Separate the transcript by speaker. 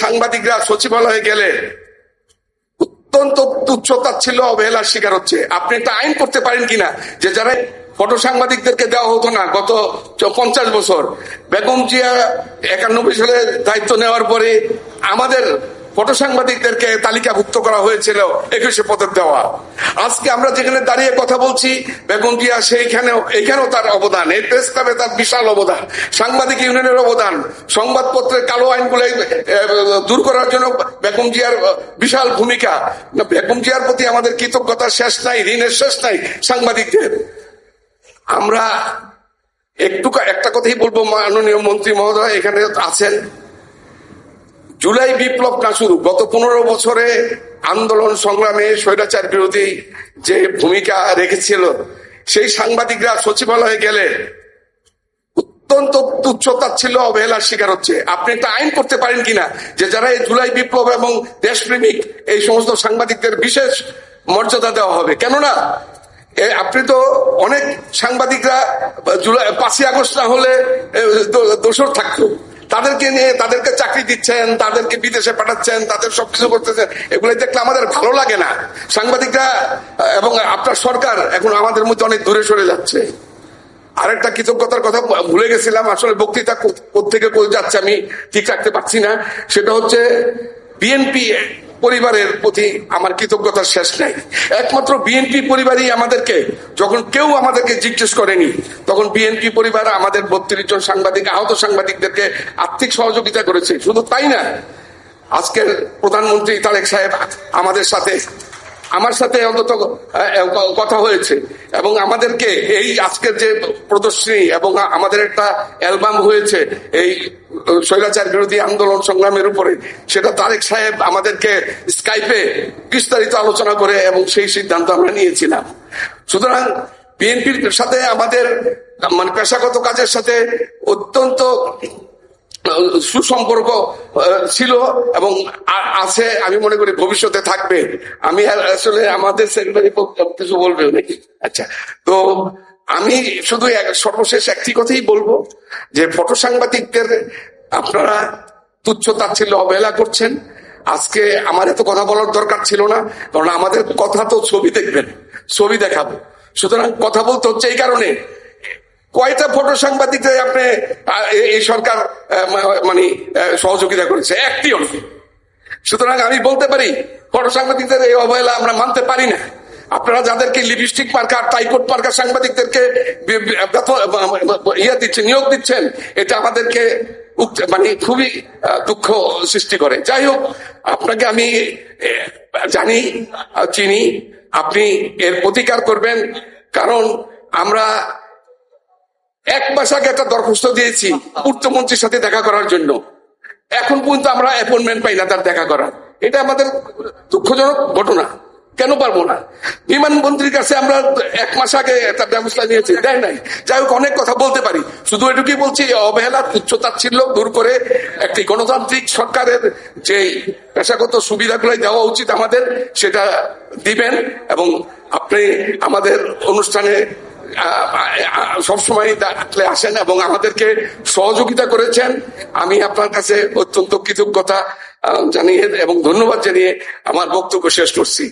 Speaker 1: সাংবাদিকরা সচিবালয়ে গেলে অত্যন্ত তুচ্ছতাচ্ছিল্য অবহেলার শিকার হচ্ছে। আপনি একটা আইন করতে পারেন কিনা যে যারা ফটো সাংবাদিকদেরকে দেওয়া হতো না গত 50 বছর, বেগম জিয়া 91 সালে দায়িত্ব নেওয়ার পরে আমাদের ফটো সাংবাদিকদেরকে তালিকাভুক্ত করা হয়েছিল 21 পদের দেওয়া। আজকে আমরা যেখানে দাঁড়িয়ে কথা বলছি বেগম জিয়া এইখানেও তার অবদান, এই প্রেস ক্লাবে তার বিশাল অবদান, সাংবাদিক ইউনিয়নের অবদান, সংবাদপত্রের কালো আইনগুলো দূর করার জন্য বেগম জিয়ার বিশাল ভূমিকা। বেগম জিয়ার প্রতি আমাদের কৃতজ্ঞতার শেষ নাই, ঋণের শেষ নাই সাংবাদিকদের। আমরা একটা কথাই বলবো, মাননীয় মন্ত্রী মহোদয় এখানে আছেন, জুলাই বিপ্লব না শুরু গত 15 বছরে আন্দোলন সংগ্রামে স্বৈরাচার বিরোধী যে ভূমিকা রেখেছিল, সেই সাংবাদিকরা সচিবালয়ে গেলে অত্যন্ত তুচ্ছতাচ্ছিল্য অবহেলার শিকার হচ্ছে। আপনি একটা আইন করতে পারেন কিনা যে যারা এই জুলাই বিপ্লব এবং দেশপ্রেমিক এই সমস্ত সাংবাদিকদের বিশেষ মর্যাদা দেওয়া হবে। কেননা আপনি তো অনেক সাংবাদিকরা 5ই আগস্ট না হলে দোষর থাকতো, তাদেরকে নিয়ে তাদেরকে চাকরি দিচ্ছেন, তাদেরকে বিদেশে পাঠাচ্ছেন, তাদের সবকিছু করতেছেন, এগুলো দেখলে আমাদের ভালো লাগে না। সাংবাদিকরা এবং আপনার সরকার এখন আমাদের মধ্যে অনেক দূরে সরে যাচ্ছে। আরেকটা কৃতজ্ঞতার কথা ভুলে গেছিলাম, আসলে বক্তৃতা কোত্থেকে যাচ্ছে আমি ঠিক রাখতে পারছি না, সেটা হচ্ছে বিএনপি পরিবারের প্রতি আমার কৃতজ্ঞতার শেষ নাই। একমাত্র বিএনপি পরিবারই আমাদেরকে, যখন কেউ আমাদেরকে জিজ্ঞেস করেনি তখন বিএনপি পরিবার আমাদের 32 জন সাংবাদিক, আহত সাংবাদিকদেরকে আর্থিক সহযোগিতা করেছে। শুধু তাই না, আজকের প্রধানমন্ত্রী তারেক সাহেব আমার সাথে অন্তত কথা হয়েছে এবং আমাদেরকে এই আজকের যে প্রদর্শনী এবং আমাদের একটা অ্যালবাম হয়েছে এই স্বৈরাচার বিরোধী আন্দোলন সংগ্রামের উপরে, সেটা তারেক সাহেব আমাদেরকে স্কাইপে বিস্তারিত আলোচনা করে এবং সেই সিদ্ধান্ত আমরা নিয়েছিলাম। সুতরাং বিএনপির সাথে আমাদের পেশাগত কাজের সাথে অত্যন্ত সুসম্পর্ক ছিল এবং আছে, আমি মনে করি ভবিষ্যতে থাকবে। আমি আসলে আমাদের সেক্রেটারি কিছু বলবে নাকি? আচ্ছা, তো আমি শুধু সর্বশেষ একটি কথাই বলবো যে ফটো সাংবাদিকদের আপনারা তুচ্ছ তাচ্ছিল্য অবহেলা করছেন। আজকে আমার এত কথা বলার দরকার ছিল না, কারণ আমাদের কথা তো ছবি দেখবেন, ছবি দেখাবো। সুতরাং কথা বলতে হচ্ছে এই কারণে, কয়টা ফটো সাংবাদিকদের আপনি এই সরকার সহযোগিতা করেছে? একটিও না। সুতরাং আমি বলতে পারি ফটো সাংবাদিকদের এই অবহেলা আমরা মানতে পারি না। আপনারা যাদেরকে লিপস্টিক মার্কা, টাইকোট মার্কা সাংবাদিকদেরকে নিয়োগ দিচ্ছেন, এটা আমাদেরকে খুবই দুঃখ সৃষ্টি করে। যাই হোক, আপনাকে আমি জানি, চিনি, আপনি এর প্রতিকার করবেন। কারণ আমরা 1 মাস আগে একটা দরখাস্ত দিয়েছি পূর্তমন্ত্রীর সাথে দেখা করার জন্য, এখন পর্যন্ত আমরা অ্যাপয়েন্টমেন্ট পাই না তার দেখা করার। এটা আমাদের দুঃখজনক ঘটনা। কেন পারবো না? বিমানমন্ত্রীর কাছে আমরা 1 মাস আগে একটা ব্যবস্থা নিয়েছি, দেয় নাই। যাই হোক, অনেক কথা বলতে পারি, শুধু এটুকুই বলছি, অবহেলা তুচ্ছতাচ্ছিল্য দূর করে একটি গণতান্ত্রিক সরকারের যে পেশাগত সুবিধাগুলাই দেওয়া উচিত আমাদের, সেটা দিবেন। এবং আপনি আমাদের অনুষ্ঠানে সবসময় ডাকলে আসেন এবং আমাদেরকে সহযোগিতা করেছেন। আমি আপনার কাছে অত্যন্ত কৃতজ্ঞতা জানিয়ে এবং ধন্যবাদ জানিয়ে আমার বক্তব্য শেষ করছি।